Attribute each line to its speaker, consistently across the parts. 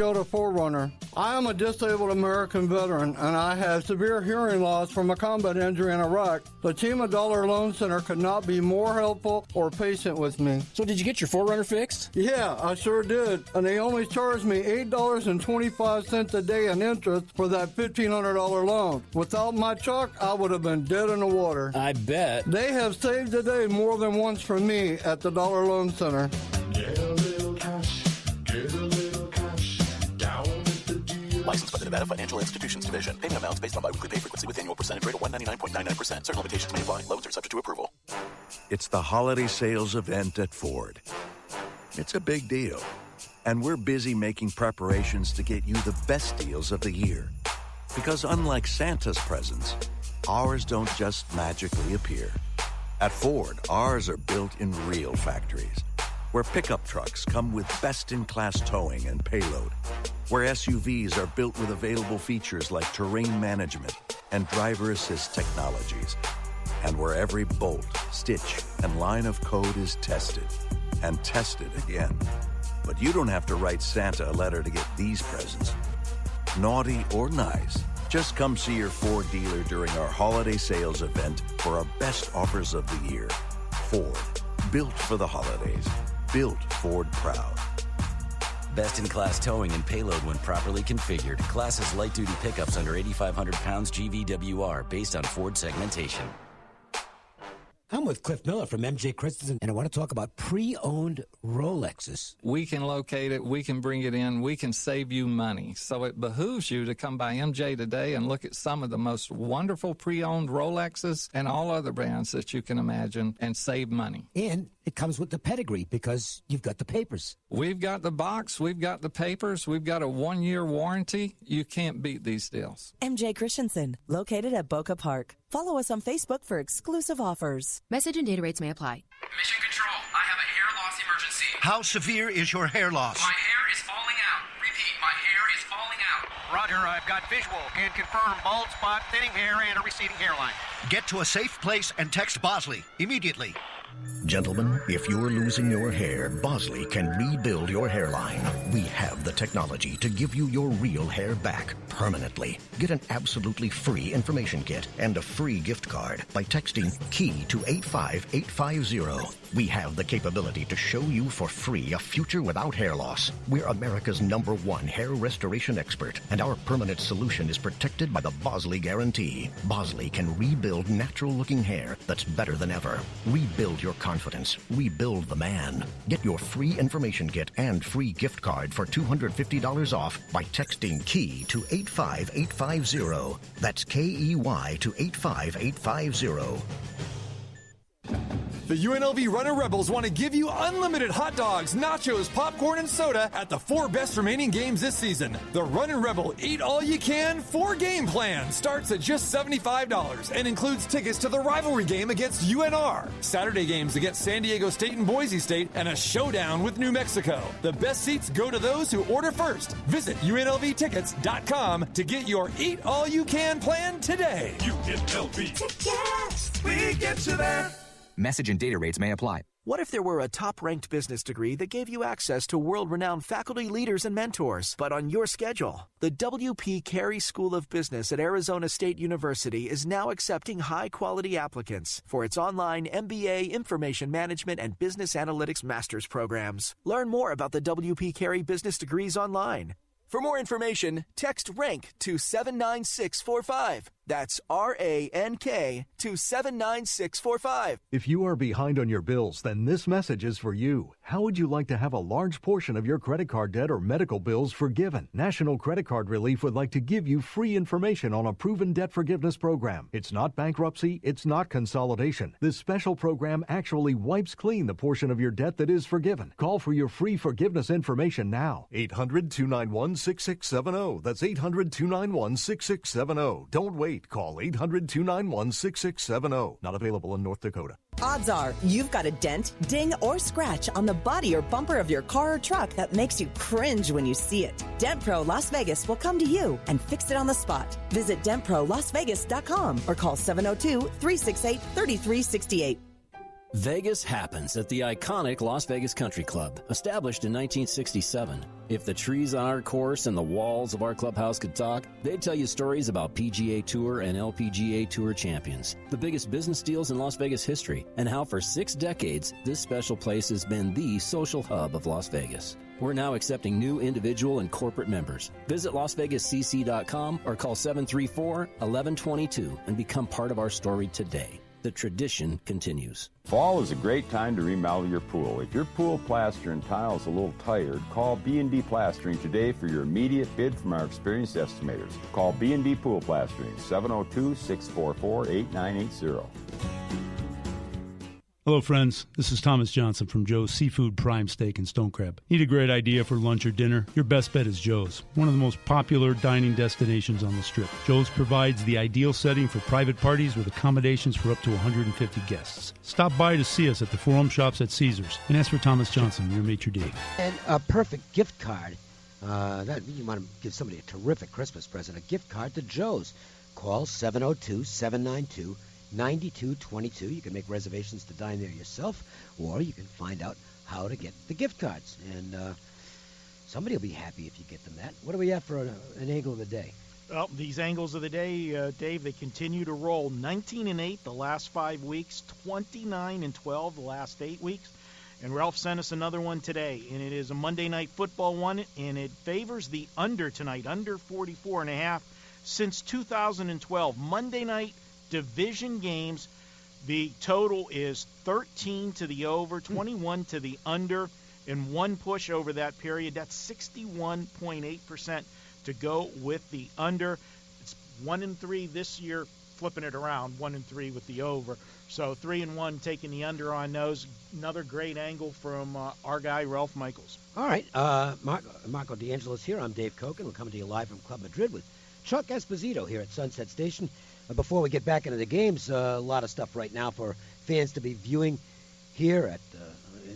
Speaker 1: Toyota 4Runner. I am a disabled American veteran, and I have severe hearing loss from a combat injury in Iraq. The team at Dollar Loan Center could not be more helpful or patient with me.
Speaker 2: So did you get your 4Runner fixed?
Speaker 1: Yeah, I sure did. And they only charged me $8.25 a day in interest for that $1,500 loan. Without my truck, I would have been dead in the water.
Speaker 2: I bet.
Speaker 1: They have saved the day more than once for me at the Dollar Loan Center.
Speaker 3: Get a little cash, get a little cash, down with the deal.
Speaker 4: Licensed by the Nevada Financial Institutions Division. Payment amounts based on biweekly pay frequency with annual percentage rate of 199.99%. Certain limitations may apply. Loans are subject to approval.
Speaker 5: It's the holiday sales event at Ford. It's a big deal, and we're busy making preparations to get you the best deals of the year. Because unlike Santa's presents, ours don't just magically appear. At Ford, ours are built in real factories, where pickup trucks come with best-in-class towing and payload, where SUVs are built with available features like terrain management and driver assist technologies, and where every bolt, stitch, and line of code is tested and tested again. But you don't have to write Santa a letter to get these presents. Naughty or nice, just come see your Ford dealer during our holiday sales event for our best offers of the year. Ford, built for the holidays. Built Ford proud.
Speaker 6: Best-in-class towing and payload when properly configured. Classes light-duty pickups under 8,500 pounds GVWR based on Ford segmentation.
Speaker 7: I'm with Cliff Miller from MJ Christensen, and I want to talk about pre-owned Rolexes.
Speaker 8: We can locate it, we can bring it in, we can save you money. So it behooves you to come by MJ today and look at some of the most wonderful pre-owned Rolexes and all other brands that you can imagine and save money.
Speaker 7: And it comes with the pedigree because you've got the papers.
Speaker 8: We've got the box, we've got the papers, we've got a 1-year warranty. You can't beat these deals.
Speaker 9: MJ Christensen, located at Boca Park. Follow us on Facebook for exclusive offers.
Speaker 10: Message and data rates may apply.
Speaker 11: Mission Control, I have a hair loss emergency.
Speaker 12: How severe is your hair loss?
Speaker 11: My hair is falling out. Repeat, my hair is falling out. Roger, I've got visual and confirm bald spot, thinning hair, and a receding hairline.
Speaker 12: Get to a safe place and text Bosley immediately.
Speaker 13: Gentlemen, if you're losing your hair, Bosley can rebuild your hairline. We have the technology to give you your real hair back permanently. Get an absolutely free information kit and a free gift card by texting KEY to 85850. We have the capability to show you for free a future without hair loss. We're America's #1 hair restoration expert, and our permanent solution is protected by the Bosley Guarantee. Bosley can rebuild natural-looking hair that's better than ever. Rebuild your confidence. Rebuild the man. Get your free information kit and free gift card for $250 off by texting KEY to 85850. That's KEY to 85850.
Speaker 14: The UNLV Runner Rebels want to give you unlimited hot dogs, nachos, popcorn, and soda at the 4 best remaining games this season. The Runner Rebel Eat All You Can 4-game plan starts at just $75 and includes tickets to the rivalry game against UNR, Saturday games against San Diego State and Boise State, and a showdown with New Mexico. The best seats go to those who order first. Visit UNLVtickets.com to get your Eat All You Can plan today.
Speaker 3: UNLV Tickets. We get you there.
Speaker 15: Message and data rates may apply.
Speaker 16: What if there were a top-ranked business degree that gave you access to world-renowned faculty, leaders, and mentors, but on your schedule? The W.P. Carey School of Business at Arizona State University is now accepting high-quality applicants for its online MBA, Information Management, and Business Analytics Master's programs. Learn more about the W.P. Carey business degrees online. For more information, text RANK to 79645. That's RANK to 79645.
Speaker 17: If you are behind on your bills, then this message is for you. How would you like to have a large portion of your credit card debt or medical bills forgiven? National Credit Card Relief would like to give you free information on a proven debt forgiveness program. It's not bankruptcy, it's not consolidation. This special program actually wipes clean the portion of your debt that is forgiven. Call for your free forgiveness information now. 800-291-6670. That's 800-291-6670. Don't wait. Call 800-291-6670. Not available in North Dakota.
Speaker 9: Odds are you've got a dent, ding, or scratch on the body or bumper of your car or truck that makes you cringe when you see it. Dent Pro Las Vegas will come to you and fix it on the spot. Visit dentprolasvegas.com or call 702-368-3368.
Speaker 2: Vegas happens at the iconic Las Vegas Country Club, established in 1967. If the trees on our course and the walls of our clubhouse could talk, they'd tell you stories about PGA Tour and LPGA Tour champions, the biggest business deals in Las Vegas history, and how for 6 decades, this special place has been the social hub of Las Vegas. We're now accepting new individual and corporate members. Visit LasVegasCC.com or call 734-1122 and become part of our story today. The tradition continues.
Speaker 10: Fall is a great time to remodel your pool. If your pool plaster and tile is a little tired, call B&D Plastering today for your immediate bid from our experienced estimators. Call B&D Pool Plastering, 702-644-8980.
Speaker 18: Hello, friends. This is Thomas Johnson from Joe's Seafood Prime Steak and Stone Crab. Need a great idea for lunch or dinner? Your best bet is Joe's, one of the most popular dining destinations on the Strip. Joe's provides the ideal setting for private parties with accommodations for up to 150 guests. Stop by to see us at the Forum Shops at Caesars and ask for Thomas Johnson, your maitre d'.
Speaker 7: And a perfect gift card. That you want to give somebody a terrific Christmas present, a gift card to Joe's. Call 702-792-9222. You can make reservations to dine there yourself, or you can find out how to get the gift cards. And somebody will be happy if you get them that. What do we have for an angle of the day?
Speaker 19: Well, these angles of the day, Dave, they continue to roll. 19-8 the last 5 weeks, 29-12 the last 8 weeks. And Ralph sent us another one today, and it is a Monday Night Football one, and it favors the under tonight, under 44.5. Since 2012, Monday night division games, the total is 13 to the over, 21 to the under, and one push over that period. That's 61.8% to go with the under. It's 1-3 this year, flipping it around, 1-3 with the over. So 3-1 taking the under on those. Another great angle from our guy, Ralph Michaels.
Speaker 7: All right, Marco D'Angelo's here. I'm Dave Koken. We're coming to you live from Club Madrid with Chuck Esposito here at Sunset Station. Before we get back into the games, a lot of stuff right now for fans to be viewing here at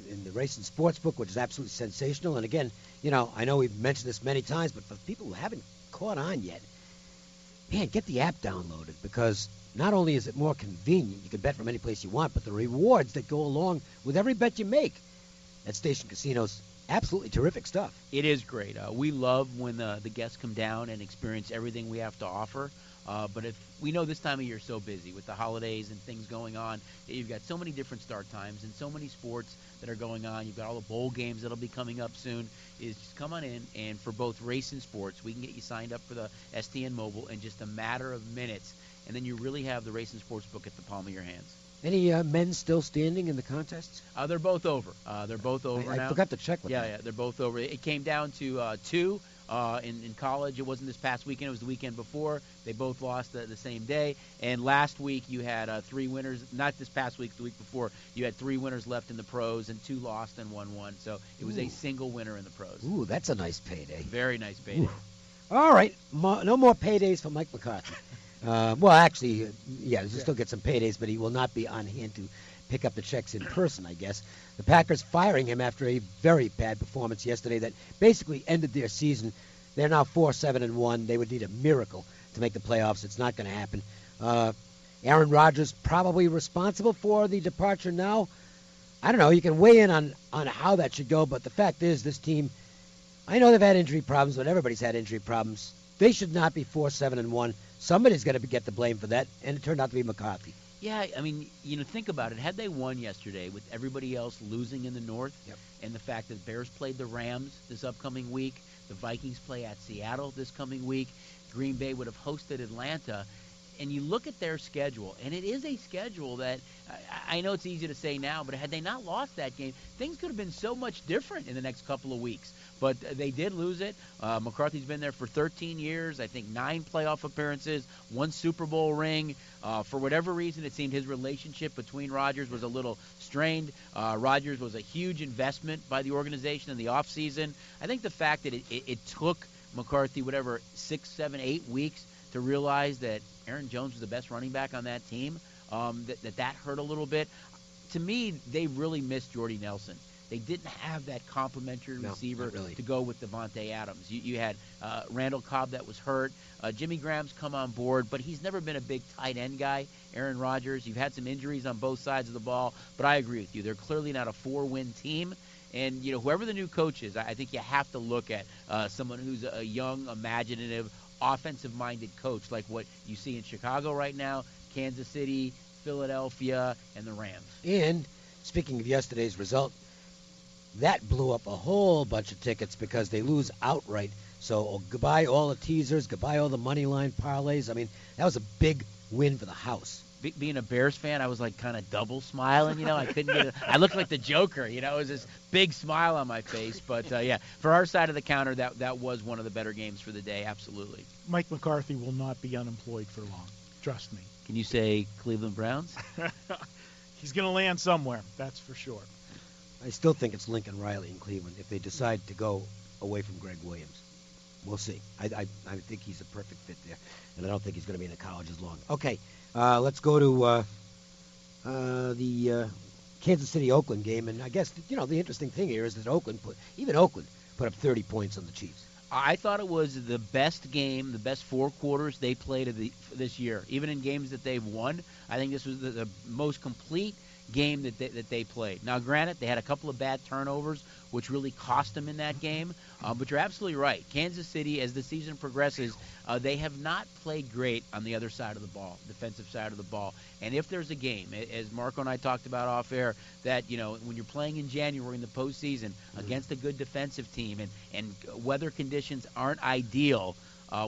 Speaker 7: in the Racing Sportsbook, which is absolutely sensational. And again, you know, I know we've mentioned this many times, but for people who haven't caught on yet, man, get the app downloaded, because not only is it more convenient, you can bet from any place you want, but the rewards that go along with every bet you make at Station Casinos, absolutely terrific stuff.
Speaker 20: It is great. We love when the guests come down and experience everything we have to offer. But if we know this time of year is so busy with the holidays and things going on, you've got so many different start times and so many sports that are going on. You've got all the bowl games that'll be coming up soon. Is just come on in, and for both race and sports, we can get you signed up for the STN Mobile in just a matter of minutes, and then you really have the Racing Sportsbook at the palm of your hands.
Speaker 7: Any men still standing in the contests?
Speaker 20: They're both over. They're both over now.
Speaker 7: I forgot to check with
Speaker 20: that.
Speaker 7: Yeah,
Speaker 20: they're both over. It came down to 2 in college. It wasn't this past weekend. It was the weekend before. They both lost the same day. And last week you had 3 winners. Not this past week, the week before. You had 3 winners left in the pros, and 2 lost and 1 won. So it was a single winner in the pros.
Speaker 7: Ooh, that's a nice payday.
Speaker 20: Very nice payday.
Speaker 7: Ooh. All right. No more paydays for Mike McCarthy. Well, actually, he'll still get some paydays, but he will not be on hand to pick up the checks in person, I guess. The Packers firing him after a very bad performance yesterday that basically ended their season. They're now 4-7-1. They would need a miracle to make the playoffs. It's not going to happen. Aaron Rodgers probably responsible for the departure now. I don't know. You can weigh in on how that should go, but the fact is this team, I know they've had injury problems, but everybody's had injury problems. They should not be 4-7-1. Somebody's going to get the blame for that, and it turned out to be McCarthy.
Speaker 20: Yeah, I mean, think about it. Had they won yesterday with everybody else losing in the North, and the fact that Bears played the Rams this upcoming week, the Vikings play at Seattle this coming week, Green Bay would have hosted Atlanta, and you look at their schedule, and it is a schedule that I know it's easy to say now, but had they not lost that game, things could have been so much different in the next couple of weeks. But they did lose it. McCarthy's been there for 13 years, I think 9 playoff appearances, 1 Super Bowl ring. For whatever reason, it seemed his relationship between Rodgers was a little strained. Rodgers was a huge investment by the organization in the offseason. I think the fact that it took McCarthy, 6, 7, 8 weeks to realize that Aaron Jones was the best running back on that team, that hurt a little bit. To me, they really missed Jordy Nelson. They didn't have that complementary receiver to go with Devontae Adams. You had Randall Cobb that was hurt. Jimmy Graham's come on board, but he's never been a big tight end guy. Aaron Rodgers, you've had some injuries on both sides of the ball, but I agree with you. They're clearly not a 4-win team, And, whoever the new coach is, I think you have to look at someone who's a young, imaginative, offensive-minded coach like what you see in Chicago right now, Kansas City, Philadelphia, and the Rams.
Speaker 7: And speaking of yesterday's result, that blew up a whole bunch of tickets because they lose outright. So goodbye all the teasers, goodbye all the money line parlays. I mean, that was a big win for the house.
Speaker 20: Being a Bears fan, I was like kind of double smiling, I couldn't get it. I looked like the Joker, it was this big smile on my face. But, yeah, for our side of the counter, that was one of the better games for the day, absolutely.
Speaker 19: Mike McCarthy will not be unemployed for long. Trust me.
Speaker 20: Can you say Cleveland Browns?
Speaker 19: He's going to land somewhere, that's for sure.
Speaker 7: I still think it's Lincoln Riley in Cleveland if they decide to go away from Greg Williams. We'll see. I think he's a perfect fit there, and I don't think he's going to be in the college as long. Okay, let's go to the Kansas City-Oakland game, and I guess, the interesting thing here is that Oakland put up 30 points on the Chiefs.
Speaker 20: I thought it was the best game, the best 4 quarters they played this year. Even in games that they've won, I think this was the most complete game that they played. Now, granted, they had a couple of bad turnovers, which really cost them in that game. But you're absolutely right. Kansas City, as the season progresses, they have not played great on the other side of the ball, defensive side of the ball. And if there's a game, as Marco and I talked about off air, that, when you're playing in January in the postseason against a good defensive team and weather conditions aren't ideal,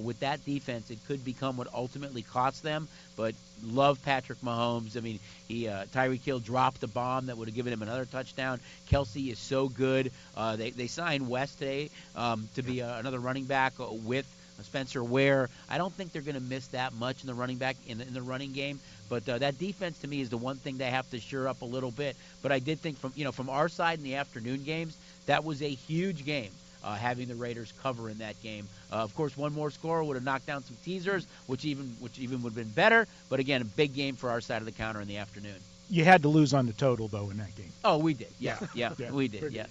Speaker 20: with that defense, it could become what ultimately costs them. But love Patrick Mahomes. I mean, Tyreek Hill dropped the bomb that would have given him another touchdown. Kelsey is so good. They signed West today to be another running back with Spencer Ware. I don't think they're going to miss that much in the running back in the running game. But that defense to me is the one thing they have to shore up a little bit. But I did think from our side in the afternoon games, that was a huge game. Having the Raiders cover in that game. Of course, one more score would have knocked down some teasers, which even would have been better. But again, a big game for our side of the counter in the afternoon.
Speaker 19: You had to lose on the total, though, in that game.
Speaker 20: Oh, we did. Yeah, we did.
Speaker 19: Yeah.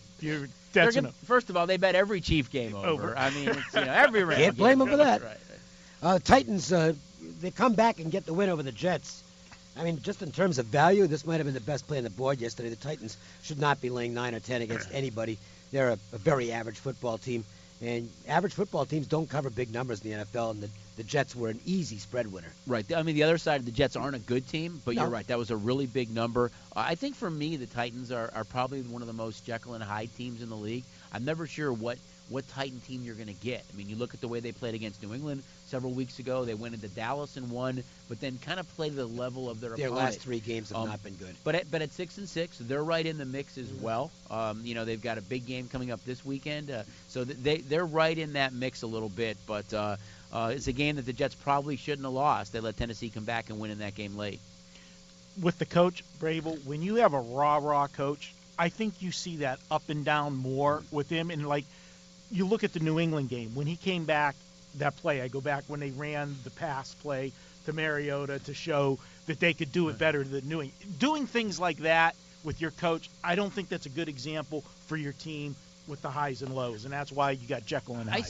Speaker 20: First of all, they bet every Chief game over. I mean, it's, every round.
Speaker 7: Can't blame them for that.
Speaker 20: Right.
Speaker 7: Titans, they come back and get the win over the Jets. I mean, just in terms of value, this might have been the best play on the board yesterday. The Titans should not be laying 9 or 10 against anybody. They're a very average football team, and average football teams don't cover big numbers in the NFL, and the Jets were an easy spread winner.
Speaker 20: Right. I mean, the other side of the Jets aren't a good team, but
Speaker 7: No.
Speaker 20: You're right. That was a really big number. I think for me, the Titans are probably one of the most Jekyll and Hyde teams in the league. I'm never sure what Titan team you're going to get. I mean, you look at the way they played against New England several weeks ago. They went into Dallas and won, but then kind of played to the level of their opponent.
Speaker 7: last 3 games have not been good.
Speaker 20: But at 6-6, they're right in the mix as well. They've got a big game coming up this weekend, so they're right in that mix a little bit. But it's a game that the Jets probably shouldn't have lost. They let Tennessee come back and win in that game late.
Speaker 19: With the coach, Bravel, when you have a raw coach, I think you see that up and down more with him. And, you look at the New England game. When he came back, that play, I go back when they ran the pass play to Mariota to show that they could do it better than New England. Doing things like that with your coach, I don't think that's a good example for your team with the highs and lows, and that's why you got Jekyll and Hyde.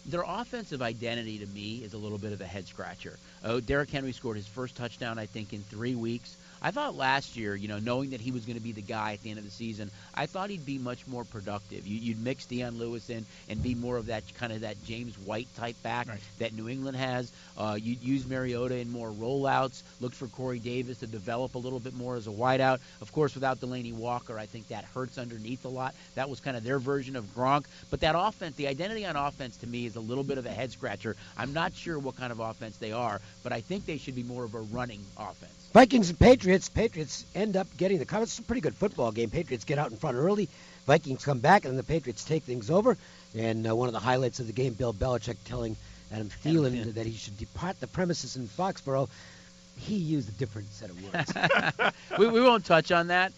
Speaker 20: Their offensive identity to me is a little bit of a head-scratcher. Derrick Henry scored his first touchdown, I think, in 3 weeks. I thought last year, knowing that he was going to be the guy at the end of the season, I thought he'd be much more productive. You'd mix Deion Lewis in and be more of that kind of that James White type back that New England has. You'd use Mariota in more rollouts, look for Corey Davis to develop a little bit more as a wideout. Of course, without Delaney Walker, I think that hurts underneath a lot. That was kind of their version of Gronk. But that offense, the identity on offense to me is a little bit of a head-scratcher. I'm not sure what kind of offense they are, but I think they should be more of a running offense.
Speaker 7: Vikings and Patriots. Patriots end up getting the cover. It's a pretty good football game. Patriots get out in front early. Vikings come back, and then the Patriots take things over. And one of the highlights of the game, Bill Belichick telling Adam Thielen that he should depart the premises in Foxborough. He used a different set of words.
Speaker 20: we won't touch on that.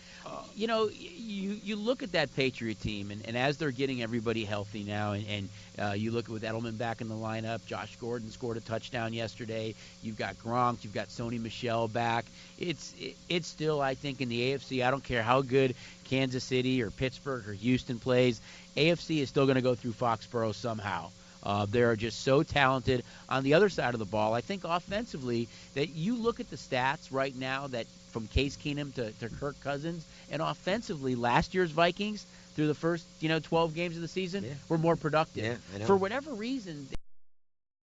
Speaker 20: You look at that Patriot team, and as they're getting everybody healthy now, and you look with Edelman back in the lineup, Josh Gordon scored a touchdown yesterday. You've got Gronk, you've got Sony Michel back. It's still, I think, in the AFC, I don't care how good Kansas City or Pittsburgh or Houston plays, AFC is still going to go through Foxborough somehow. They're just so talented. On the other side of the ball, I think offensively that you look at the stats right now that from Case Keenum to Kirk Cousins, and offensively last year's Vikings, through the first 12 games of the season were more productive.
Speaker 7: Yeah, I know.
Speaker 20: For whatever reason.